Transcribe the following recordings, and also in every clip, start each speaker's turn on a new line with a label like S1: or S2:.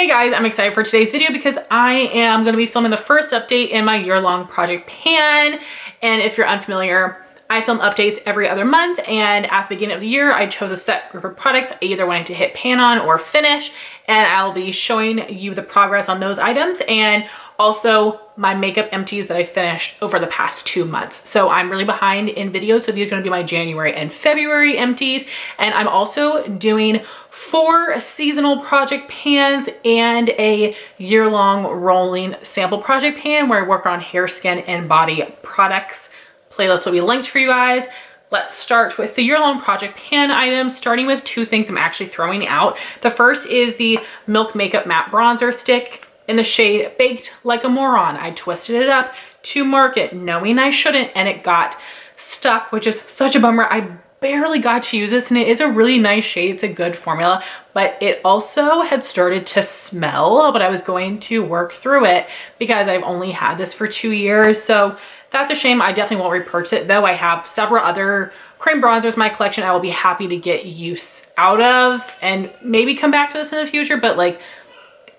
S1: Hey guys, I'm excited for today's video because I am going to be filming the first update in my year-long project pan. And if you're unfamiliar, I film updates every other month, and at the beginning of the year I chose a set group of products I either wanted to hit pan on or finish, and I'll be showing you the progress on those items and also my makeup empties that I finished over the past 2 months. So I'm really behind in videos, so these are going to be my January and February empties, and I'm also doing 4 seasonal project pans and a year-long rolling sample project pan where I work on hair, skin, and body products. Playlist will be linked for you guys. Let's start with the year-long project pan items, starting with 2 things I'm actually throwing out. The first is the Milk Makeup Matte Bronzer Stick in the shade Baked Like a Moron. I twisted it up to mark it, knowing I shouldn't, and it got stuck, which is such a bummer. I barely got to use this, and it is a really nice shade. It's a good formula, but it also had started to smell, but I was going to work through it because I've only had this for 2 years. So that's a shame. I definitely won't repurchase it, though. I have several other cream bronzers in my collection I will be happy to get use out of and maybe come back to this in the future, but like,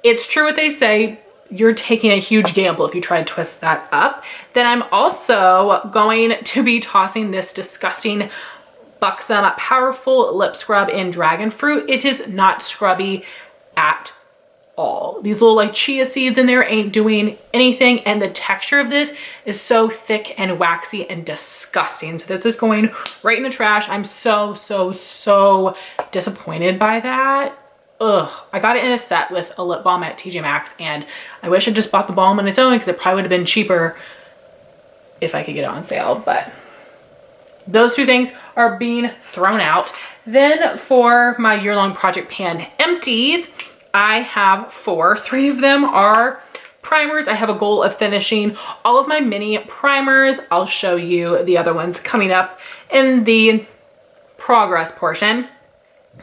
S1: it's true what they say, you're taking a huge gamble if you try to twist that up. Then I'm also going to be tossing this disgusting Buxom Powerful Lip Scrub in Dragon Fruit. It is not scrubby at all. These little like chia seeds in there ain't doing anything, and the texture of this is so thick and waxy and disgusting. So this is going right in the trash. I'm so disappointed by that. Ugh, I got it in a set with a lip balm at TJ Maxx, and I wish I just bought the balm on its own because it probably would have been cheaper if I could get it on sale, but those 2 things are being thrown out. Then for my year-long project pan empties, I have 4. 3 of them are primers. I have a goal of finishing all of my mini primers. I'll show you the other ones coming up in the progress portion.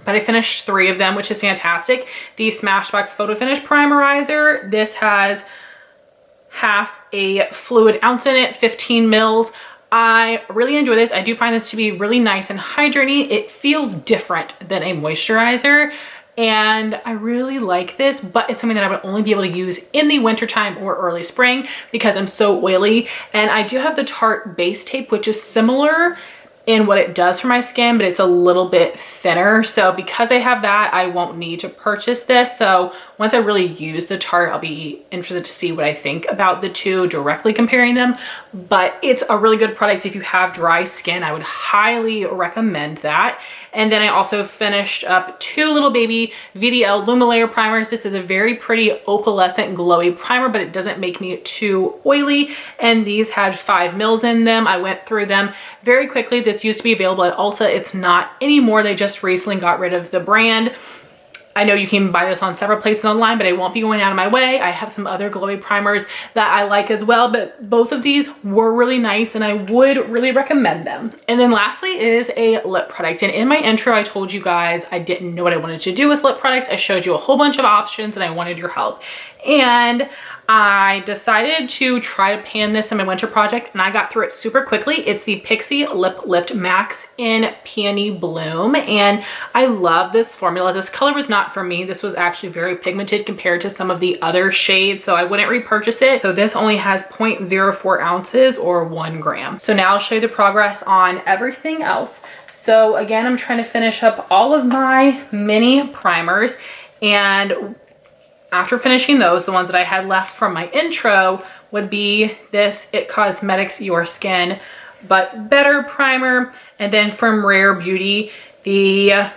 S1: But I finished 3 of them, which is fantastic. The Smashbox Photo Finish Primerizer. This has half a fluid ounce in it, 15 mils. I really enjoy this. I do find this to be really nice and hydrating. It feels different than a moisturizer, and I really like this, but it's something that I would only be able to use in the wintertime or early spring because I'm so oily. And I do have the Tarte base tape, which is similar in what it does for my skin, but it's a little bit thinner. So because I have that, I won't need to purchase this. So once I really use the Tarte, I'll be interested to see what I think about the 2 directly comparing them. But it's a really good product if you have dry skin. I would highly recommend that. And then I also finished up 2 little baby VDL Lumilayer primers. This is a very pretty opalescent glowy primer, but it doesn't make me too oily. And these had 5 mils in them. I went through them very quickly. This used to be available at Ulta. It's not anymore. They just recently got rid of the brand. I know you can buy this on several places online, but I won't be going out of my way. I have some other glowy primers that I like as well, but both of these were really nice and I would really recommend them. And then lastly is a lip product. And in my intro, I told you guys I didn't know what I wanted to do with lip products. I showed you a whole bunch of options and I wanted your help. And I decided to try to pan this in my winter project, and I got through it super quickly. It's the Pixie Lip Lift Max in Peony Bloom, and I love this formula. This color was not for me. This was actually very pigmented compared to some of the other shades, so I wouldn't repurchase it. So this only has 0.04 ounces or 1 gram. So now I'll show you the progress on everything else. So again, I'm trying to finish up all of my mini primers, and after finishing those, the ones that I had left from my intro would be this It Cosmetics Your Skin But Better primer, and then from Rare Beauty, the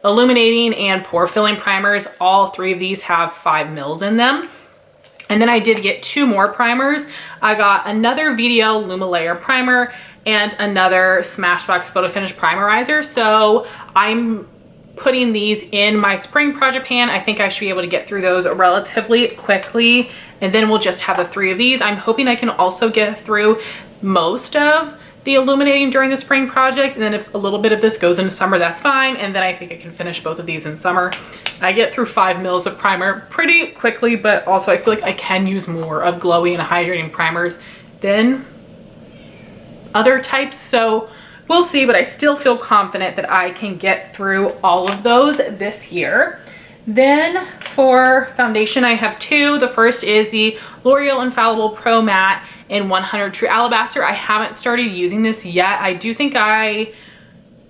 S1: Illuminating and Pore Filling primers. All 3 of these have 5 mils in them. And then I did get 2 more primers. I got another VDL Lumilayer primer and another Smashbox Photo Finish Primerizer. So I'm putting these in my spring project pan. I think I should be able to get through those relatively quickly, and then we'll just have the 3 of these. I'm hoping I can also get through most of the Illuminating during the spring project, and then if a little bit of this goes into summer, that's fine, and then I think I can finish both of these in summer. I get through 5 mils of primer pretty quickly, but also I feel like I can use more of glowy and hydrating primers than other types, so we'll see, but I still feel confident that I can get through all of those this year. Then for foundation, I have two. The first is the L'Oreal Infallible Pro Matte in 100 True Alabaster. I haven't started using this yet. I do think I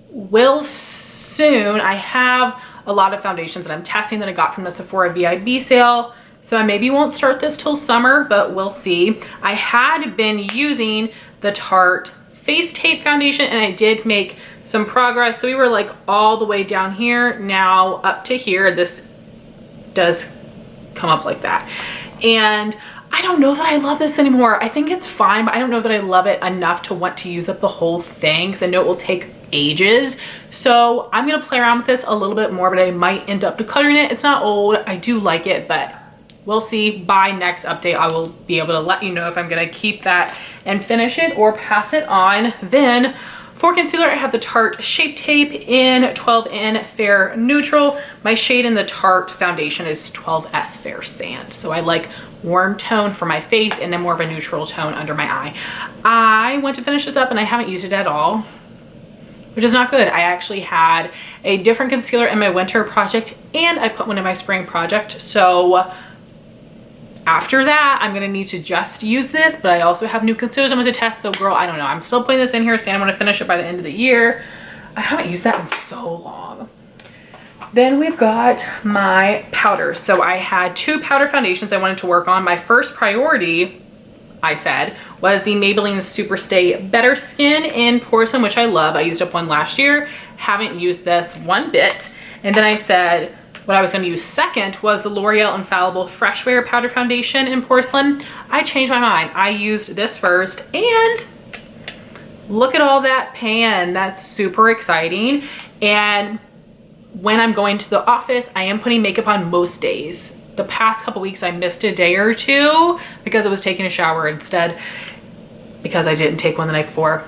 S1: will soon. I have a lot of foundations that I'm testing that I got from the Sephora VIB sale. So I maybe won't start this till summer, but we'll see. I had been using the Tarte Face Tape foundation and I did make some progress. So we were like all the way down here, now up to here. This does come up like that. And I don't know that I love this anymore. I think it's fine, but I don't know that I love it enough to want to use up the whole thing because I know it will take ages. So I'm gonna play around with this a little bit more, but I might end up decluttering it. It's not old, I do like it, but we'll see. By next update, I will be able to let you know if I'm gonna keep that and finish it or pass it on. Then for concealer, I have the Tarte Shape Tape in 12N Fair Neutral. My shade in the Tarte foundation is 12S Fair Sand. So I like warm tone for my face and then more of a neutral tone under my eye. I went to finish this up and I haven't used it at all, which is not good. I actually had a different concealer in my winter project and I put one in my spring project. So after that, I'm gonna need to just use this, but I also have new concealers I'm gonna test. So girl, I don't know. I'm still putting this in here saying I'm gonna finish it by the end of the year. I haven't used that in so long. Then we've got my powders. So I had two powder foundations I wanted to work on. My first priority, I said, was the Maybelline Superstay Better Skin in Porcelain, which I love. I used up one last year, haven't used this one bit. And then I said, what I was going to use second was the L'Oreal Infallible Fresh Wear Powder Foundation in Porcelain. I changed my mind. I used this first and look at all that pan. That's super exciting. And when I'm going to the office, I am putting makeup on most days. The past couple weeks I missed a day or two because I was taking a shower instead because I didn't take one the night before.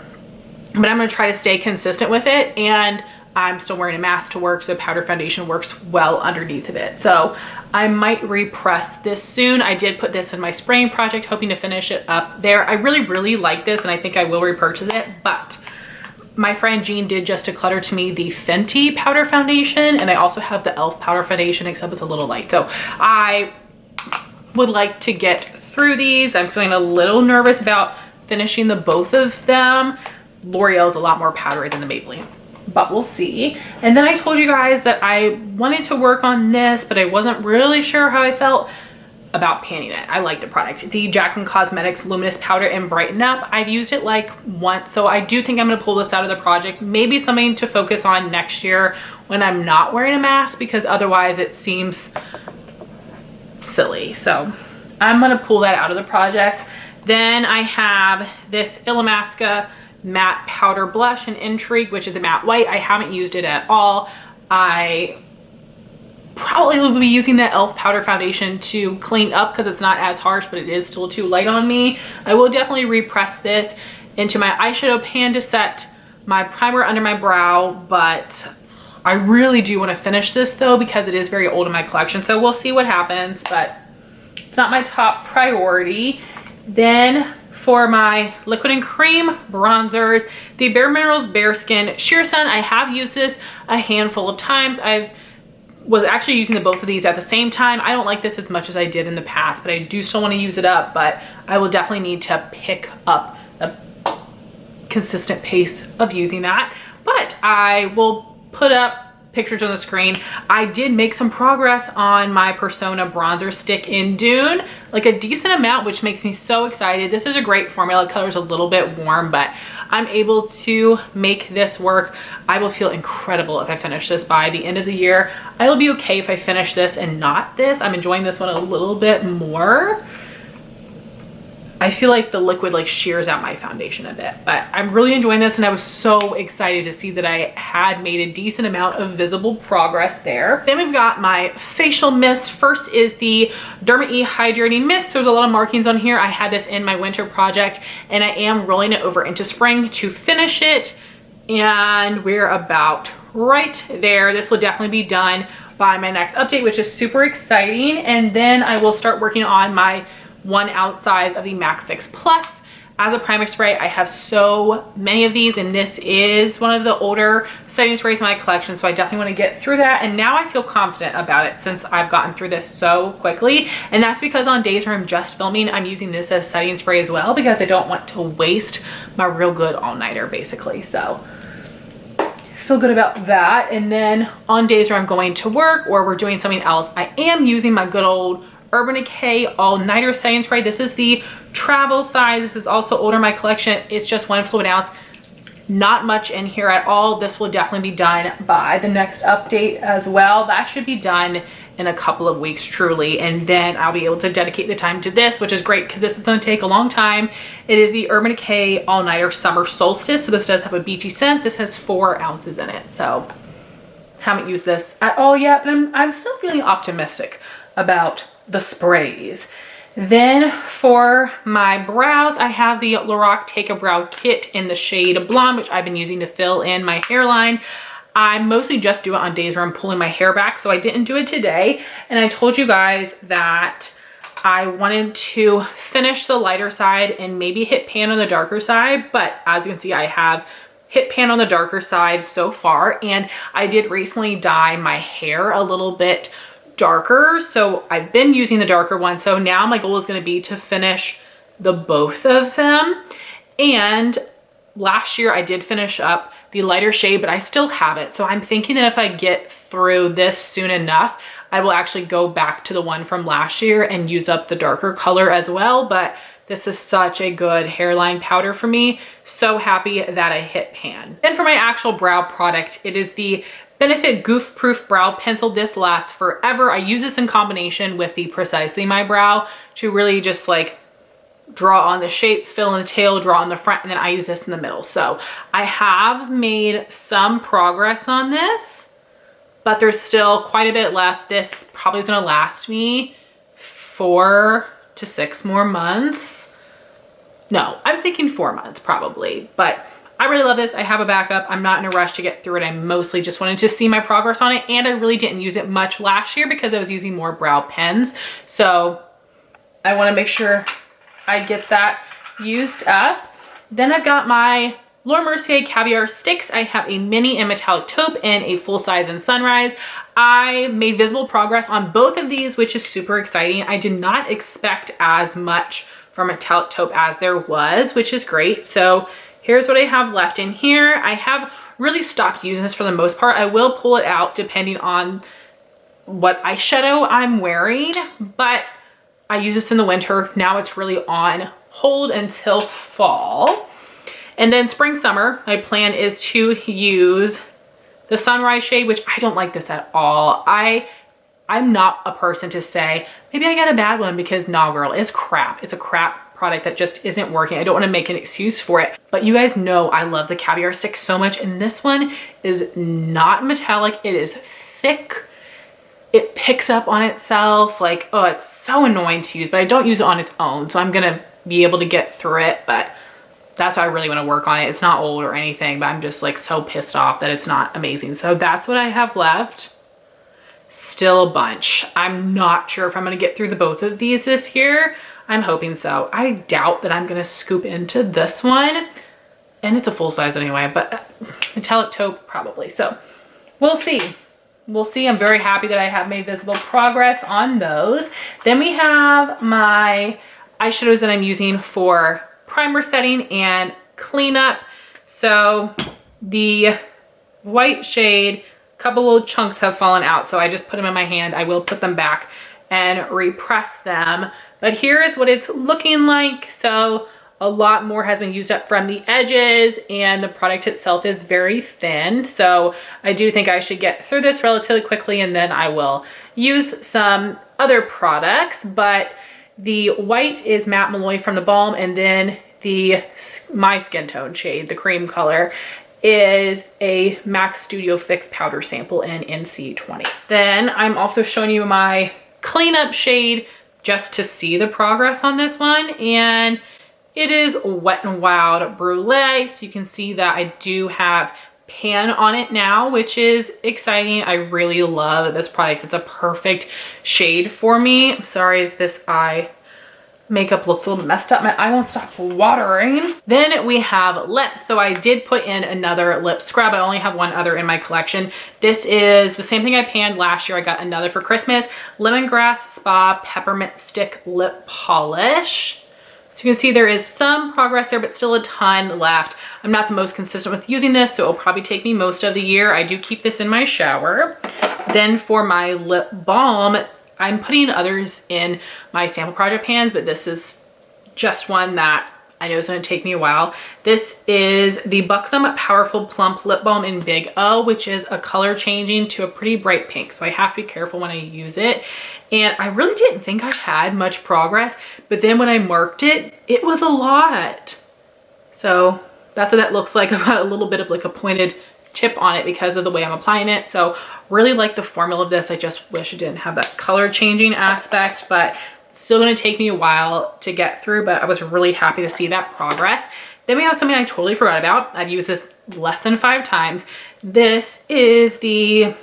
S1: But I'm going to try to stay consistent with it, and I'm still wearing a mask to work, so powder foundation works well underneath of it. So I might repress this soon. I did put this in my spraying project, hoping to finish it up there. I really like this and I think I will repurchase it, but my friend Jean did just declutter to me the Fenty powder foundation, and I also have the e.l.f. powder foundation, except it's a little light. So I would like to get through these. I'm feeling a little nervous about finishing the both of them. L'Oreal is a lot more powdery than the Maybelline, but we'll see. And then I told you guys that I wanted to work on this, but I wasn't really sure how I felt about panning it. I like the product. The Jaclyn Cosmetics Luminous Powder in Brighten Up. I've used it like once, so I do think I'm gonna pull this out of the project. Maybe something to focus on next year when I'm not wearing a mask, because otherwise it seems silly. So I'm gonna pull that out of the project. Then I have this Illamasqua matte powder blush in Intrigue, which is a matte white. I haven't used it at all. I probably will be using that e.l.f. powder foundation to clean up because it's not as harsh, but it is still too light on me. I will definitely repress this into my eyeshadow pan to set my primer under my brow, but I really do want to finish this though because it is very old in my collection. So we'll see what happens, but it's not my top priority. Then for my liquid and cream bronzers, the Bare Minerals Bare Skin Sheer Sun. I have used this a handful of times. I was actually using the both of these at the same time. I don't like this as much as I did in the past, but I do still want to use it up, but I will definitely need to pick up a consistent pace of using that. But I will put up pictures on the screen. I did make some progress on my Persona bronzer stick in Dune, like a decent amount, which makes me so excited. This is a great formula. The color is a little bit warm, but I'm able to make this work. I will feel incredible if I finish this by the end of the year. I will be okay if I finish this and not this. I'm enjoying this one a little bit more. I feel like the liquid like shears out my foundation a bit, but I'm really enjoying this, and I was so excited to see that I had made a decent amount of visible progress there. Then we've got my facial mist. First is the DermaE Hydrating Mist. There's a lot of markings on here. I had this in my winter project, and I am rolling it over into spring to finish it, and we're about right there. This will definitely be done by my next update, which is super exciting. And then I will start working on my 1 ounce size of the MAC Fix Plus. as a primer spray, I have so many of these, and this is one of the older setting sprays in my collection, so I definitely want to get through that. And now I feel confident about it since I've gotten through this so quickly, and that's because on days where I'm just filming, I'm using this as setting spray as well, because I don't want to waste my real good all-nighter basically. So feel good about that. And then on days where I'm going to work or we're doing something else, I am using my good old Urban Decay all-nighter setting spray. This is the travel size. This is also older in my collection. It's just 1 fluid ounce. Not much in here at all. This will definitely be done by the next update as well. That should be done in a couple of weeks truly, and then I'll be able to dedicate the time to this, which is great because this is going to take a long time. It is the Urban Decay all-nighter summer solstice, so this does have a beachy scent. This has 4 ounces in it, so haven't used this at all yet, but I'm still feeling optimistic about the sprays. Then for my brows, I have the Lorac Take a Brow Kit in the shade Blonde, which I've been using to fill in my hairline. I mostly just do it on days where I'm pulling my hair back, so I didn't do it today. And I told you guys that I wanted to finish the lighter side and maybe hit pan on the darker side, but as you can see, I have hit pan on the darker side so far, and I did recently dye my hair a little bit darker, so I've been using the darker one. So now my goal is going to be to finish the both of them. And last year I did finish up the lighter shade, but I still have it. So I'm thinking that if I get through this soon enough, I will actually go back to the one from last year and use up the darker color as well. But this is such a good hairline powder for me. So happy that I hit pan. And for my actual brow product, it is the Benefit Goof Proof Brow Pencil. This lasts forever. I use this in combination with the Precisely My Brow to really just like draw on the shape, fill in the tail, draw on the front, and then I use this in the middle. So I have made some progress on this, but there's still quite a bit left. This probably is gonna last me 4 to 6 more months. No, I'm thinking 4 months probably, but I really love this. I have a backup. I'm not in a rush to get through it. I mostly just wanted to see my progress on it, and I really didn't use it much last year because I was using more brow pens. So I want to make sure I get that used up. Then I've got my Laura Mercier Caviar Sticks. I have a mini and metallic taupe and a full size in Sunrise. I made visible progress on both of these, which is super exciting. I did not expect as much from metallic taupe as there was, which is great. So here's what I have left in here. I have really stopped using this for the most part. I will pull it out depending on what eyeshadow I'm wearing, but I use this in the winter. Now it's really on hold until fall. And then spring, summer, my plan is to use the Sunrise shade, which I don't like this at all. I'm not a person to say, maybe I got a bad one, because nah girl, it's crap. It's a crap product that just isn't working. I don't want to make an excuse for it, but you guys know I love the Caviar Stick so much, and this one is not metallic. It is thick. It picks up on itself. Like, oh, it's so annoying to use, but I don't use it on its own, so I'm gonna be able to get through it. But that's why I really want to work on it. It's not old or anything, but I'm just like so pissed off that it's not amazing. So that's what I have left. Still a bunch. I'm not sure if I'm gonna get through the both of these this year. I'm hoping so. I doubt that I'm gonna scoop into this one, and it's a full size anyway, but metallic taupe probably. So we'll see. We'll see. I'm very happy that I have made visible progress on those. Then we have my eyeshadows that I'm using for primer setting and cleanup. So the white shade, a couple little chunks have fallen out, so I just put them in my hand. I will put them back and repress them. But here is what it's looking like. So a lot more has been used up from the edges, and the product itself is very thin. So I do think I should get through this relatively quickly, and then I will use some other products. But the white is Matte Malloy from the Balm, and then the my skin tone shade, the cream color, is a MAC Studio Fix powder sample in NC20. Then I'm also showing you my cleanup shade just to see the progress on this one, and it is Wet n Wild Brulee. So you can see that I do have pan on it now, which is exciting. I really love this product. It's a perfect shade for me. I'm sorry if this eye makeup looks a little messed up. My eye won't stop watering. Then we have lips. So I did put in another lip scrub. I only have one other in my collection. This is the same thing I panned last year. I got another for Christmas. Lemongrass Spa Peppermint Stick Lip Polish. So you can see there is some progress there, but still a ton left. I'm not the most consistent with using this, so it'll probably take me most of the year. I do keep this in my shower. Then for my lip balm, I'm putting others in my sample project pans, but this is just one that I know is gonna take me a while. This is the Buxom Powerful Plump Lip Balm in Big O, which is a color changing to a pretty bright pink. So I have to be careful when I use it. And I really didn't think I had much progress, but then when I marked it, it was a lot. So that's what that looks like. I've got a little bit of like a pointed tip on it because of the way I'm applying it. So really like the formula of this. I just wish it didn't have that color changing aspect, but it's still gonna take me a while to get through, but I was really happy to see that progress. Then we have something I totally forgot about. I've used this less than 5 times. This is the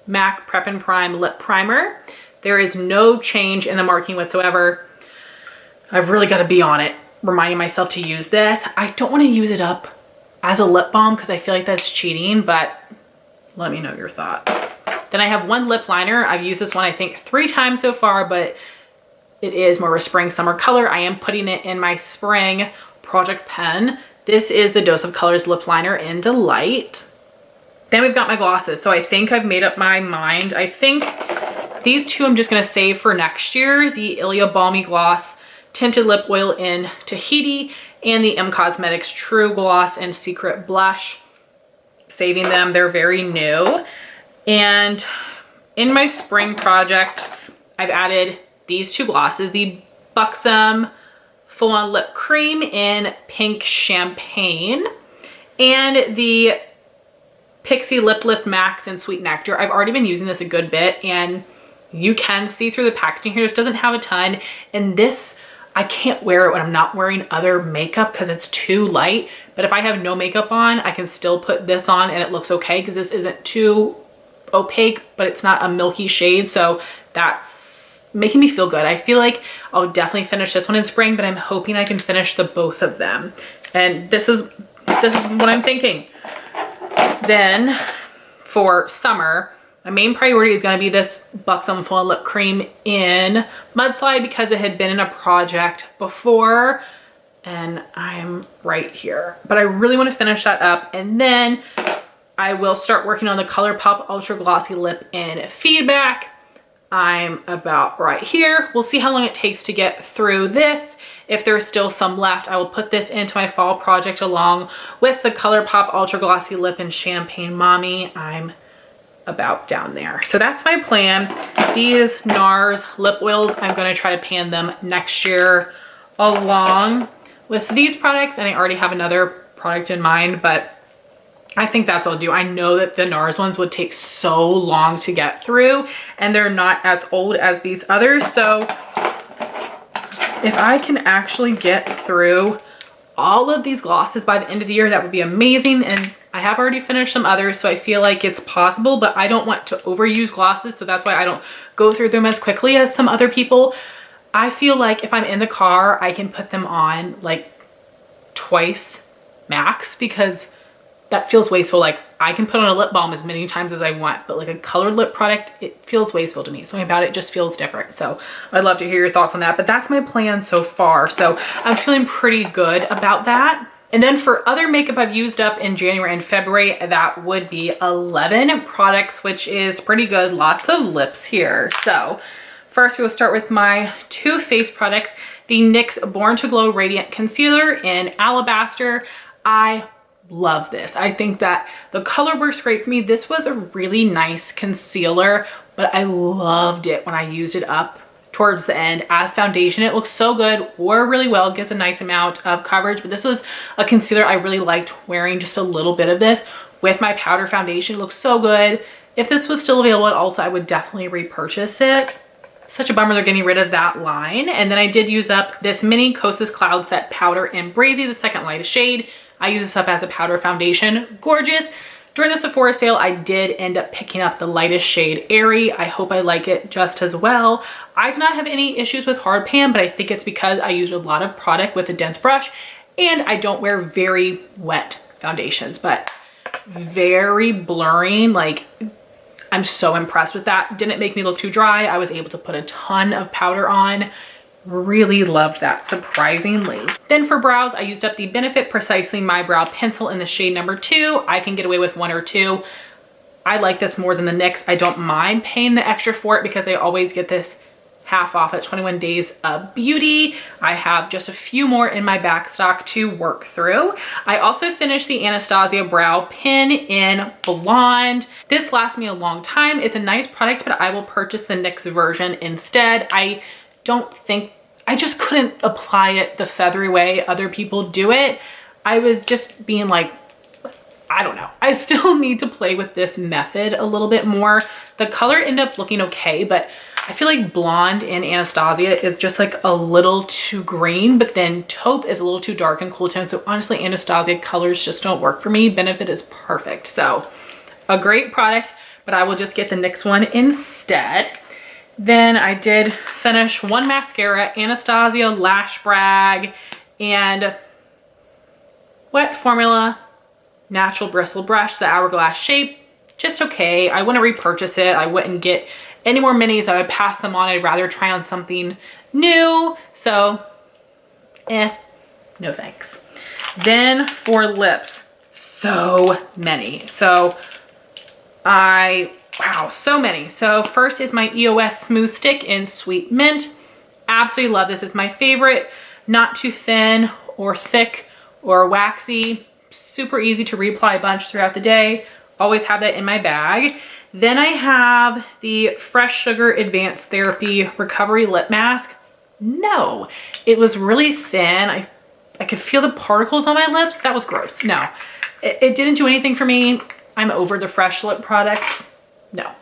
S1: MAC Prep and Prime Lip Primer. There is no change in the marking whatsoever. I've really got to be on it, reminding myself to use this. I don't want to use it up as a lip balm because I feel like that's cheating, but let me know your thoughts. Then I have one lip liner. I've used this one I think 3 times so far, but it is more of a spring summer color. I am putting it in my spring project pen. This is the Dose of Colors lip liner in Delight. Then we've got my glosses. So I think I've made up my mind. I think these 2 I'm just gonna save for next year. The Ilia Balmy Gloss Tinted Lip Oil in Tahiti and the M Cosmetics True Gloss and Secret Blush. Saving them, they're very new. And in my spring project, I've added these 2 glosses, the Buxom Full On Lip Cream in Pink Champagne and the Pixie Lip Lift Max in Sweet Nectar. I've already been using this a good bit and you can see through the packaging here. This doesn't have a ton. And this, I can't wear it when I'm not wearing other makeup because it's too light. But if I have no makeup on, I can still put this on and it looks okay because this isn't too opaque, but it's not a milky shade. So that's making me feel good. I feel like I'll definitely finish this one in spring, but I'm hoping I can finish the both of them. And this is what I'm thinking. Then for summer, my main priority is going to be this Buxom Full On Lip Cream in Mudslide because it had been in a project before and I'm right here. But I really want to finish that up and then I will start working on the ColourPop Ultra Glossy Lip in Feedback. I'm about right here. We'll see how long it takes to get through this. If there's still some left, I will put this into my fall project along with the ColourPop Ultra Glossy Lip in Champagne Mommy. I'm about down there. So that's my plan. These NARS lip oils, I'm going to try to pan them next year along with these products. And I already have another product in mind, but I think that's what I'll do. I know that the NARS ones would take so long to get through and they're not as old as these others. So if I can actually get through all of these glosses by the end of the year, that would be amazing. And I have already finished some others, so I feel like it's possible, but I don't want to overuse glosses. So that's why I don't go through them as quickly as some other people. I feel like if I'm in the car, I can put them on like twice max because that feels wasteful. Like I can put on a lip balm as many times as I want, but like a colored lip product, it feels wasteful to me. Something about it just feels different. So I'd love to hear your thoughts on that, but that's my plan so far. So I'm feeling pretty good about that. And then for other makeup I've used up in January and February, that would be 11 products, which is pretty good. Lots of lips here. So first we will start with my 2 face products. The NYX Born to Glow Radiant Concealer in Alabaster. I love this. I think that the color works great for me. This was a really nice concealer, but I loved it when I used it up towards the end as foundation. It looks so good, wore really well, gives a nice amount of coverage, but this was a concealer I really liked wearing just a little bit of this with my powder foundation. It looks so good. If this was still available at Ulta, I would definitely repurchase it. Such a bummer they're getting rid of that line. And then I did use up this mini Kosas Cloud Set powder in Brazy, the second lightest shade. I use this up as a powder foundation. Gorgeous. During the Sephora sale, I did end up picking up the lightest shade Airy. I hope I like it just as well. I do not have any issues with hard pan, but I think it's because I use a lot of product with a dense brush and I don't wear very wet foundations, but very blurring. Like, I'm so impressed with that. Didn't make me look too dry. I was able to put a ton of powder on. Really loved that, surprisingly. Then for brows, I used up the Benefit Precisely My Brow Pencil in the shade number 2. I can get away with 1 or 2. I like this more than the NYX. I don't mind paying the extra for it because I always get this half off at 21 Days of Beauty. I have just a few more in my back stock to work through. I also finished the Anastasia Brow Pen in Blonde. This lasts me a long time. It's a nice product, but I will purchase the NYX version instead. I just couldn't apply it the feathery way other people do it. I was just being like, I don't know. I still need to play with this method a little bit more. The color ended up looking okay, but I feel like Blonde in Anastasia is just like a little too green, but then Taupe is a little too dark and cool tone. So honestly, Anastasia colors just don't work for me. Benefit is perfect. So a great product, but I will just get the NYX one instead. Then I did finish one mascara, Anastasia Lash Brag, and Wet Formula Natural Bristle Brush, the hourglass shape. Just okay. I wouldn't repurchase it. I wouldn't get any more minis. I would pass them on. I'd rather try on something new. So, no thanks. Then for lips, so many. So wow, so many. So first is my EOS Smooth Stick in Sweet Mint. Absolutely love this. It's my favorite. Not too thin or thick or waxy. Super easy to reapply a bunch throughout the day. Always have that in my bag. Then I have the Fresh Sugar Advanced Therapy Recovery Lip Mask. No, it was really thin. I could feel the particles on my lips. That was gross. No, it didn't do anything for me. I'm over the Fresh Lip products. No.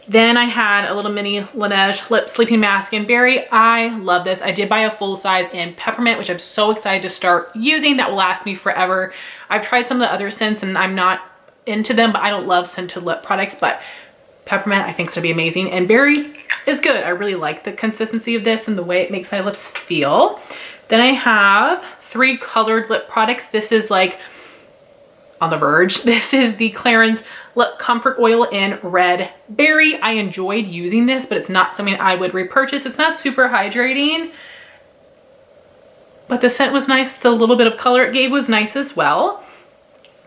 S1: Then I had a little mini Laneige Lip Sleeping Mask in Berry. I love this. I did buy a full size in Peppermint, which I'm so excited to start using. That will last me forever. I've tried some of the other scents and I'm not into them, but I don't love scented lip products, but Peppermint I think is gonna be amazing. And Berry is good. I really like the consistency of this and the way it makes my lips feel. Then I have 3 colored lip products. This is like on the verge. This is the Clarins Lip Comfort Oil in Red Berry. I enjoyed using this, but it's not something I would repurchase. It's not super hydrating, but the scent was nice. The little bit of color it gave was nice as well.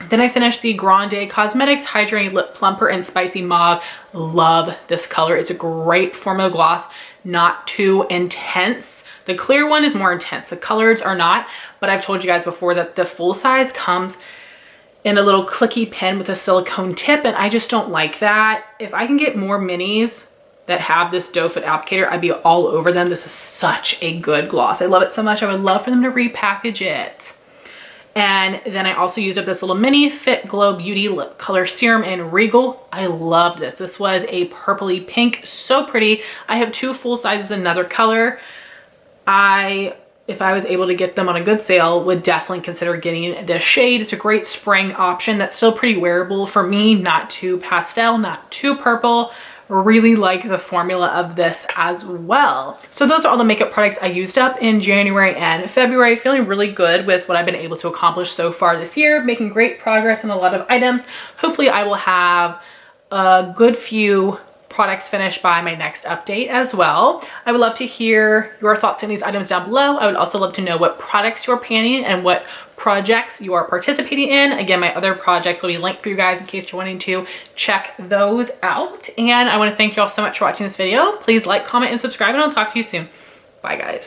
S1: Then I finished the Grande Cosmetics Hydrating Lip Plumper in Spicy Mauve. Love this color. It's a great formula gloss, not too intense. The clear one is more intense. The colors are not, but I've told you guys before that the full size comes in a little clicky pen with a silicone tip, and I just don't like that. If I can get more minis that have this doe foot applicator, I'd be all over them. This is such a good gloss. I love it so much. I would love for them to repackage it. And then I also used up this little mini Fit Glow Beauty Lip Color Serum in Regal. I love this. This was a purpley pink, so pretty. I have 2 full sizes, another color. If I was able to get them on a good sale, would definitely consider getting this shade. It's a great spring option that's still pretty wearable for me, not too pastel, not too purple. Really like the formula of this as well. So those are all the makeup products I used up in January and February. Feeling really good with what I've been able to accomplish so far this year, making great progress in a lot of items. Hopefully I will have a good few products finished by my next update as well. I would love to hear your thoughts on these items down below. I would also love to know what products you're planning and what projects you are participating in. Again, my other projects will be linked for you guys in case you're wanting to check those out. And I want to thank you all so much for watching this video. Please like, comment, and subscribe, and I'll talk to you soon. Bye, guys.